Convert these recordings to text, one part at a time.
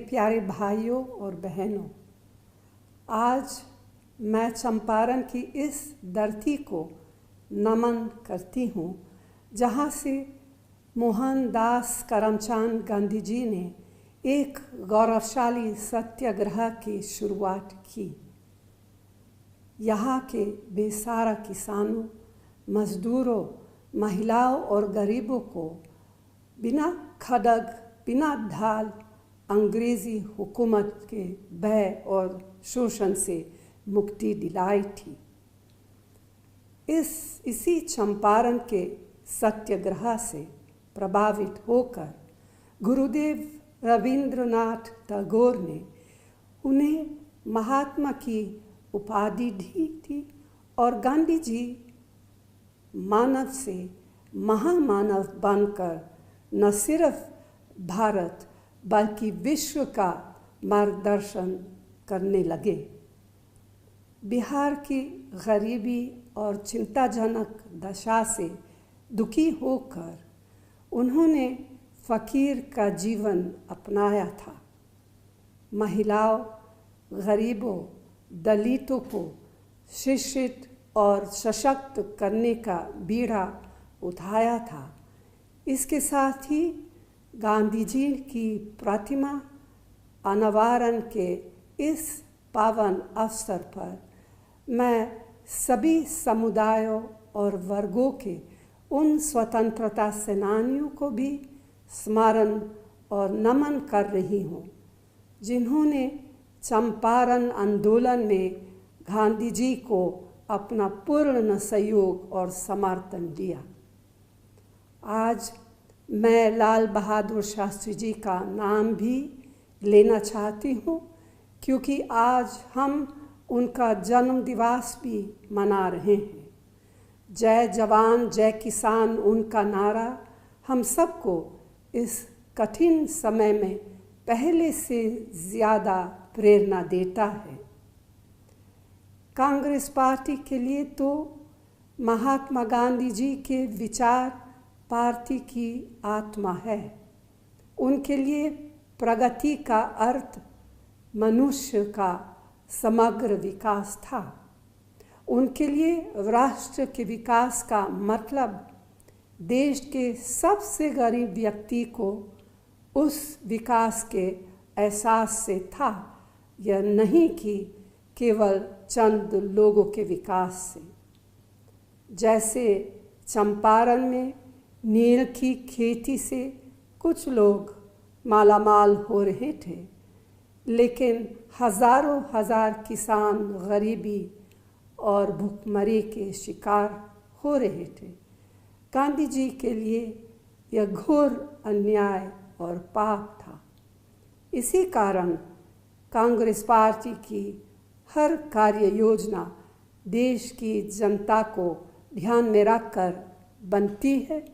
प्यारे भाइयों और बहनों, आज मैं चंपारण की इस धरती को नमन करती हूँ जहाँ से मोहनदास करमचंद गांधी जी ने एक गौरवशाली सत्याग्रह की शुरुआत की। यहाँ के बेसहारा किसानों, मजदूरों, महिलाओं और गरीबों को बिना खड़ग, बिना ढाल अंग्रेज़ी हुकूमत के भय और शोषण से मुक्ति दिलाई थी। इसी चंपारण के सत्याग्रह से प्रभावित होकर गुरुदेव रवींद्रनाथ टैगोर ने उन्हें महात्मा की उपाधि दी थी और गांधी जी मानव से महामानव बनकर न सिर्फ भारत बल्कि विश्व का मार्गदर्शन करने लगे। बिहार की गरीबी और चिंताजनक दशा से दुखी होकर उन्होंने फ़कीर का जीवन अपनाया था। महिलाओं, गरीबों, दलितों को शिक्षित और सशक्त करने का बीड़ा उठाया था। इसके साथ ही गांधी जी की प्रतिमा अनावरण के इस पावन अवसर पर मैं सभी समुदायों और वर्गों के उन स्वतंत्रता सेनानियों को भी स्मरण और नमन कर रही हूँ जिन्होंने चंपारण आंदोलन में गांधी जी को अपना पूर्ण सहयोग और समर्थन दिया। आज मैं लाल बहादुर शास्त्री जी का नाम भी लेना चाहती हूँ क्योंकि आज हम उनका जन्म दिवस भी मना रहे हैं। जय जवान जय किसान उनका नारा हम सबको इस कठिन समय में पहले से ज़्यादा प्रेरणा देता है। कांग्रेस पार्टी के लिए तो महात्मा गांधी जी के विचार पार्टी की आत्मा है। उनके लिए प्रगति का अर्थ मनुष्य का समग्र विकास था। उनके लिए राष्ट्र के विकास का मतलब देश के सबसे गरीब व्यक्ति को उस विकास के एहसास से था, यह नहीं कि केवल चंद लोगों के विकास से। जैसे चंपारण में नील की खेती से कुछ लोग मालामाल हो रहे थे, लेकिन हजारों हजार किसान गरीबी और भूखमरी के शिकार हो रहे थे। गांधी जी के लिए यह घोर अन्याय और पाप था। इसी कारण कांग्रेस पार्टी की हर कार्य योजना देश की जनता को ध्यान में रखकर बनती है,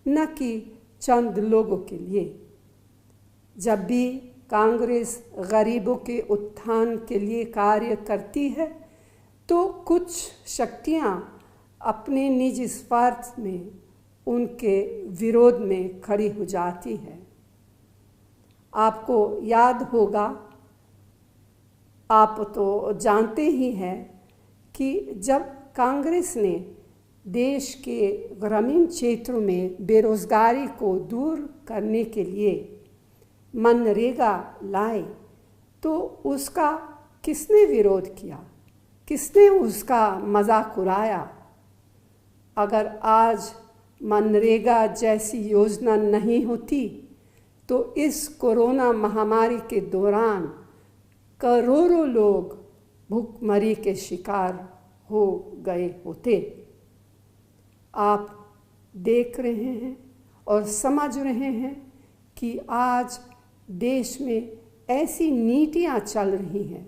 न कि चंद लोगों के लिए। जब भी कांग्रेस गरीबों के उत्थान के लिए कार्य करती है तो कुछ शक्तियां अपने निजी स्वार्थ में उनके विरोध में खड़ी हो जाती है। आपको याद होगा, आप तो जानते ही हैं कि जब कांग्रेस ने देश के ग्रामीण क्षेत्रों में बेरोजगारी को दूर करने के लिए मनरेगा लाए तो उसका किसने विरोध किया, किसने उसका मजाक उड़ाया। अगर आज मनरेगा जैसी योजना नहीं होती तो इस कोरोना महामारी के दौरान करोड़ों लोग भूखमरी के शिकार हो गए होते। आप देख रहे हैं और समझ रहे हैं कि आज देश में ऐसी नीतियां चल रही हैं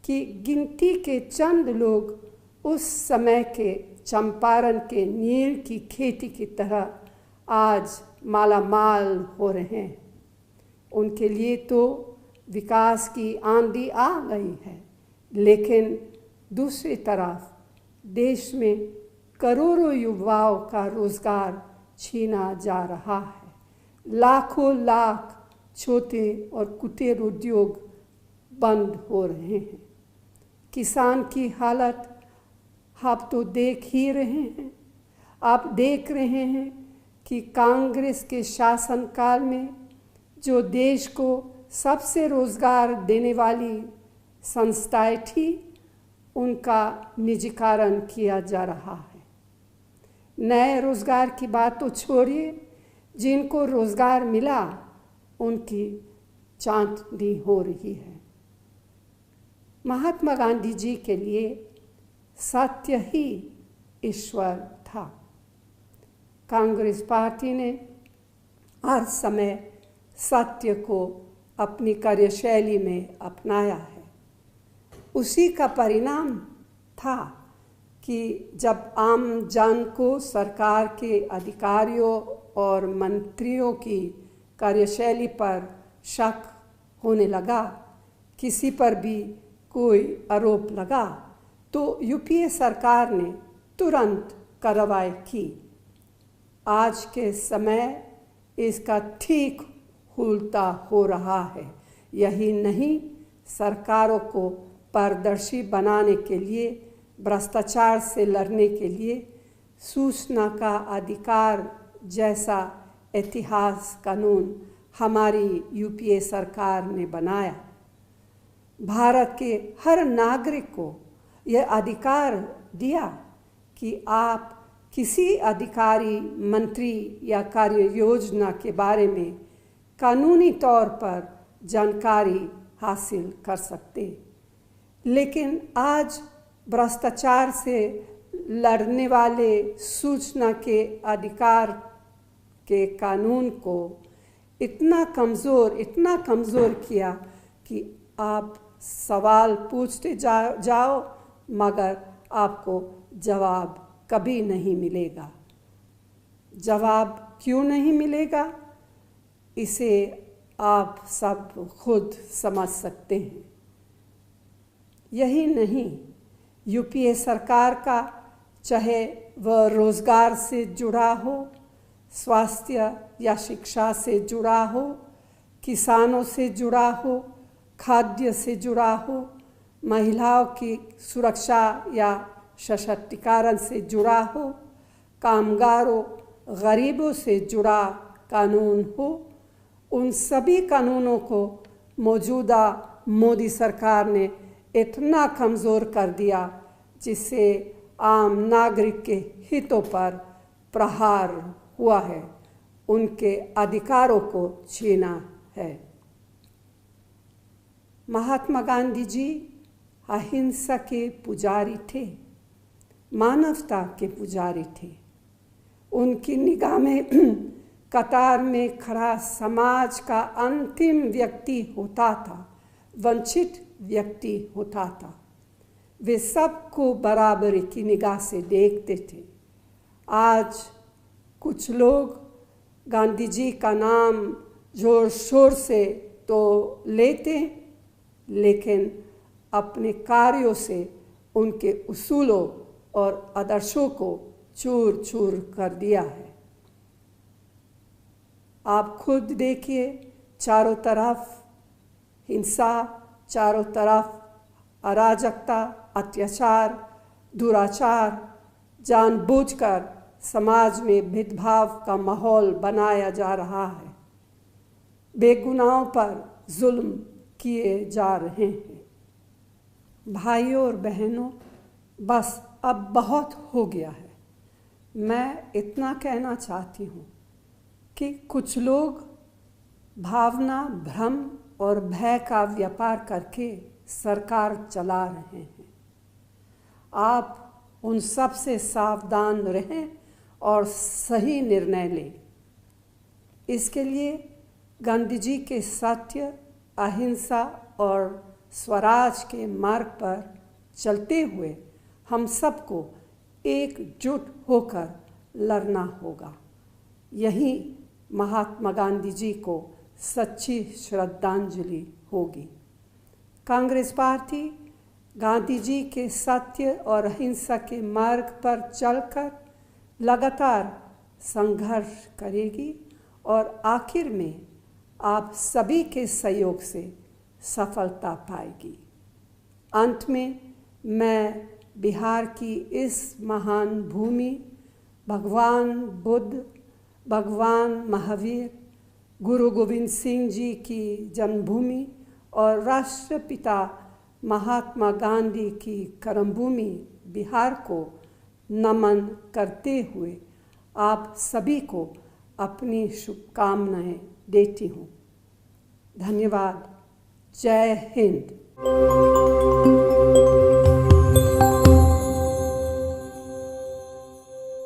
कि गिनती के चंद लोग उस समय के चंपारण के नील की खेती की तरह आज मालामाल हो रहे हैं। उनके लिए तो विकास की आंधी आ गई है, लेकिन दूसरी तरफ देश में करोड़ों युवाओं का रोजगार छीना जा रहा है। लाखों लाख छोटे और कुटीर उद्योग बंद हो रहे हैं। किसान की हालत आप तो देख ही रहे हैं। आप देख रहे हैं कि कांग्रेस के शासनकाल में जो देश को सबसे रोजगार देने वाली संस्थाएं थी, उनका निजीकरण किया जा रहा है। नए रोजगार की बात तो छोड़िए, जिनको रोजगार मिला उनकी चांदनी हो रही है। महात्मा गांधी जी के लिए सत्य ही ईश्वर था। कांग्रेस पार्टी ने हर समय सत्य को अपनी कार्यशैली में अपनाया है। उसी का परिणाम था कि जब आम जन को सरकार के अधिकारियों और मंत्रियों की कार्यशैली पर शक होने लगा, किसी पर भी कोई आरोप लगा, तो यूपीए सरकार ने तुरंत कार्रवाई की। आज के समय इसका ठीक उल्टा हो रहा है। यही नहीं, सरकारों को पारदर्शी बनाने के लिए, भ्रष्टाचार से लड़ने के लिए सूचना का अधिकार जैसा ऐतिहासिक कानून हमारी यूपीए सरकार ने बनाया। भारत के हर नागरिक को यह अधिकार दिया कि आप किसी अधिकारी, मंत्री या कार्य योजना के बारे में कानूनी तौर पर जानकारी हासिल कर सकते। लेकिन आज भ्रष्टाचार से लड़ने वाले सूचना के अधिकार के कानून को इतना कमज़ोर किया कि आप सवाल पूछते जाओ मगर आपको जवाब कभी नहीं मिलेगा। जवाब क्यों नहीं मिलेगा, इसे आप सब खुद समझ सकते हैं। यही नहीं, यूपीए सरकार का चाहे वह रोजगार से जुड़ा हो, स्वास्थ्य या शिक्षा से जुड़ा हो, किसानों से जुड़ा हो, खाद्य से जुड़ा हो, महिलाओं की सुरक्षा या सशक्तिकरण से जुड़ा हो, कामगारों, गरीबों से जुड़ा कानून हो, उन सभी कानूनों को मौजूदा मोदी सरकार ने इतना कमज़ोर कर दिया जिससे आम नागरिक के हितों पर प्रहार हुआ है, उनके अधिकारों को छीना है। महात्मा गांधी जी अहिंसा के पुजारी थे, मानवता के पुजारी थे। उनकी निगाह में कतार में खड़ा समाज का अंतिम व्यक्ति होता था, वंचित व्यक्ति होता था। वे सबको बराबरी की निगाह से देखते थे। आज कुछ लोग गांधी जी का नाम जोर शोर से तो लेते, लेकिन अपने कार्यों से उनके उसूलों और आदर्शों को चूर चूर कर दिया है। आप खुद देखिए, चारों तरफ हिंसा, चारों तरफ अराजकता, अत्याचार, दुराचार, जानबूझकर समाज में भेदभाव का माहौल बनाया जा रहा है। बेगुनाहों पर जुल्म किए जा रहे हैं। भाइयों और बहनों, बस अब बहुत हो गया है। मैं इतना कहना चाहती हूँ कि कुछ लोग भावना, भ्रम और भय का व्यापार करके सरकार चला रहे हैं। आप उन सब से सावधान रहें और सही निर्णय लें। इसके लिए गांधी जी के सत्य, अहिंसा और स्वराज के मार्ग पर चलते हुए हम सबको एकजुट होकर लड़ना होगा। यही महात्मा गांधी जी को सच्ची श्रद्धांजलि होगी। कांग्रेस पार्टी गांधी जी के सत्य और अहिंसा के मार्ग पर चलकर लगातार संघर्ष करेगी और आखिर में आप सभी के सहयोग से सफलता पाएगी। अंत में मैं बिहार की इस महान भूमि, भगवान बुद्ध, भगवान महावीर, गुरु गोविंद सिंह जी की जन्मभूमि और राष्ट्रपिता महात्मा गांधी की कर्मभूमि बिहार को नमन करते हुए आप सभी को अपनी शुभकामनाएं देती हूँ। धन्यवाद। जय हिंद।